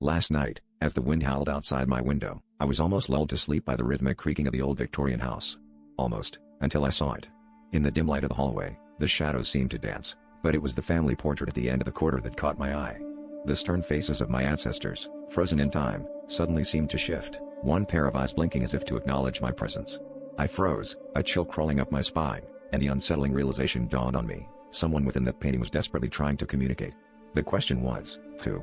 Last night, as the wind howled outside my window, I was almost lulled to sleep by the rhythmic creaking of the old Victorian house. Almost, until I saw it. In the dim light of the hallway, the shadows seemed to dance, but it was the family portrait at the end of the corridor that caught my eye. The stern faces of my ancestors, frozen in time, suddenly seemed to shift, one pair of eyes blinking as if to acknowledge my presence. I froze, a chill crawling up my spine, and the unsettling realization dawned on me: someone within that painting was desperately trying to communicate. The question was, who?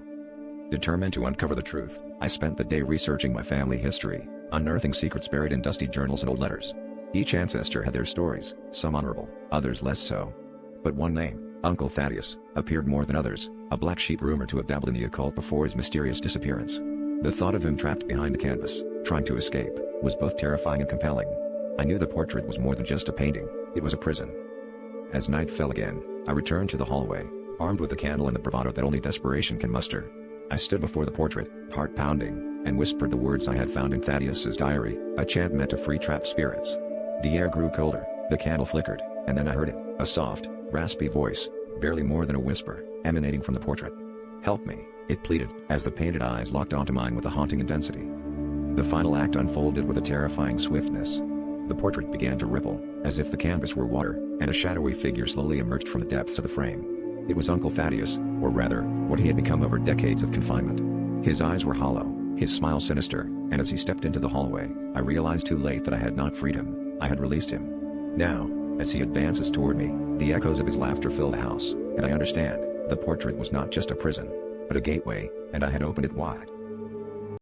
Determined to uncover the truth, I spent the day researching my family history, unearthing secrets buried in dusty journals and old letters. Each ancestor had their stories, some honorable, others less so. But one name, Uncle Thaddeus, appeared more than others, a black sheep rumored to have dabbled in the occult before his mysterious disappearance. The thought of him trapped behind the canvas, trying to escape, was both terrifying and compelling. I knew the portrait was more than just a painting, it was a prison. As night fell again, I returned to the hallway, armed with a candle and the bravado that only desperation can muster. I stood before the portrait, heart pounding, and whispered the words I had found in Thaddeus's diary, a chant meant to free trapped spirits. The air grew colder, the candle flickered, and then I heard it, a soft, raspy voice, barely more than a whisper, emanating from the portrait. "Help me," it pleaded, as the painted eyes locked onto mine with a haunting intensity. The final act unfolded with a terrifying swiftness. The portrait began to ripple, as if the canvas were water, and a shadowy figure slowly emerged from the depths of the frame. It was Uncle Thaddeus, or rather, what he had become over decades of confinement. His eyes were hollow, his smile sinister, and as he stepped into the hallway, I realized too late that I had not freed him, I had released him. Now, as he advances toward me, the echoes of his laughter fill the house, and I understand, the portrait was not just a prison, but a gateway, and I had opened it wide.